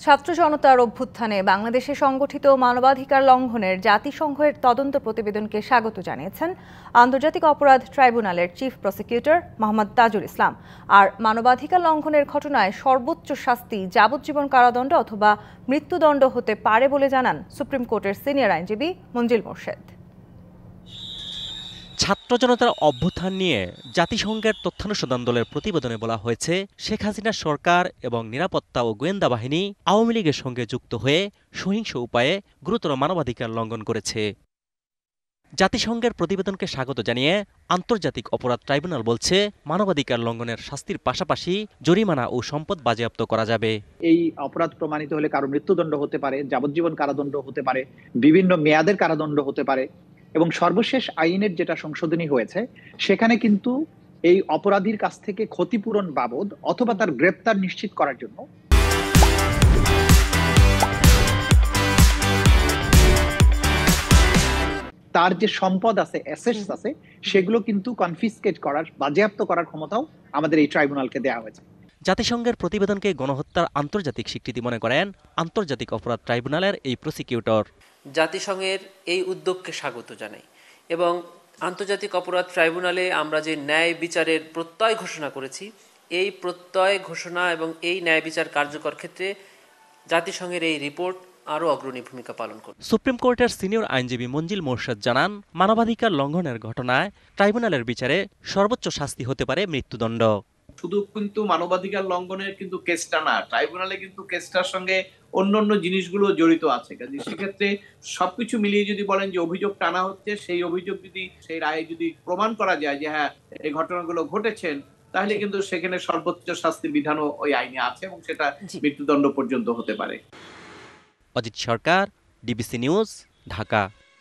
ছাত্র জনতার অভ্যুত্থানে বাংলাদেশে সংগঠিত মানবাধিকার লঙ্ঘনের জাতিসংঘের তদন্ত প্রতিবেদনকে স্বাগত জানিয়েছেন আন্তর্জাতিক অপরাধ ট্রাইব্যুনালের চিফ প্রসিকিউটর মোহাম্মদ তাজুল ইসলাম। আর মানবাধিকার লঙ্ঘনের ঘটনায় সর্বোচ্চ শাস্তি যাবজ্জীবন কারাদণ্ড অথবা মৃত্যুদণ্ড হতে পারে বলে জানান সুপ্রিম কোর্টের সিনিয়র আইনজীবী মঞ্জিল মোর্শেদ। ছাত্র জনতার অভ্যুত্থান নিয়ে জাতিসংঘের তথ্যানুসন্ধান দলের প্রতিবেদনে বলা হয়েছে, শেখ হাসিনা সরকার এবং নিরাপত্তা ও গোয়েন্দা বাহিনী আওয়ামী লীগের সঙ্গে যুক্ত হয়ে সহিংস উপায়ে গুরুতর মানবাধিকার লঙ্ঘন করেছে। জাতিসংঘের প্রতিবেদনকে স্বাগত জানিয়ে আন্তর্জাতিক অপরাধ ট্রাইব্যুনাল বলছে, মানবাধিকার লঙ্ঘনের শাস্তির পাশাপাশি জরিমানা ও সম্পদ বাজেয়াপ্ত করা যাবে। এই অপরাধ প্রমাণিত হলে কারো মৃত্যুদণ্ড হতে পারে, যাবজ্জীবন কারাদণ্ড হতে পারে, বিভিন্ন মেয়াদের কারাদণ্ড হতে পারে। এবং সর্বশেষ আইনের যেটা সংশোধনী হয়েছে সেখানে কিন্তু এই অপরাধীর কাছ থেকে ক্ষতিপূরণ বাবদ অথবা তার গ্রেপ্তার নিশ্চিত করার জন্য তার যে সম্পদ আছে, অ্যাসেটস আছে, সেগুলো কিন্তু কনফিসকেট করার, বাজেয়াপ্ত করার ক্ষমতাও আমাদের এই ট্রাইব্যুনালকে দেওয়া হয়েছে। জাতিসংঘের প্রতিবেদনকে গণহত্যার আন্তর্জাতিক স্বীকৃতি মনে করেন আন্তর্জাতিক অপরাধ ট্রাইব্যুনালের এই প্রসিকিউটর। জাতিসংঘের এই উদ্যোগকে স্বাগত জানাই এবং আন্তর্জাতিক অপরাধ ট্রাইব্যুনালে আমরা যে ন্যায় বিচারের প্রত্যয় ঘোষণা করেছি, এই প্রত্যয় ঘোষণা এবং এই ন্যায় বিচার কার্যকর ক্ষেত্রে জাতিসংঘের এই রিপোর্ট আরও অগ্রণী ভূমিকা পালন করবে। সুপ্রিম কোর্টের সিনিয়র আইনজীবী মঞ্জিল মোর্শেদ জানান, মানবাধিকার লঙ্ঘনের ঘটনায় ট্রাইব্যুনালের বিচারে সর্বোচ্চ শাস্তি হতে পারে মৃত্যুদণ্ড। শুধু কিন্তু মানবাধিকার লঙ্ঘনের কিন্তু কেসটা না, ট্রাইব্যুনালে কিন্তু কেসটার সঙ্গে অন্যান্য জিনিসগুলো জড়িত আছে। কাজে সেক্ষেত্রে সবকিছু মিলিয়ে যদি বলেন যে অভিযোগ টানা হচ্ছে, সেই অভিযোগ যদি সেই রায়ে যদি প্রমাণ করা যায় যে হ্যাঁ এই ঘটনাগুলো ঘটেছেন, তাহলে কিন্তু সেখানে সর্বোচ্চ শাস্তি বিধানও ওই আইনে আছে এবং সেটা মৃত্যুদণ্ড পর্যন্ত হতে পারে। অজিত সরকার, ডিবিসি নিউজ, ঢাকা।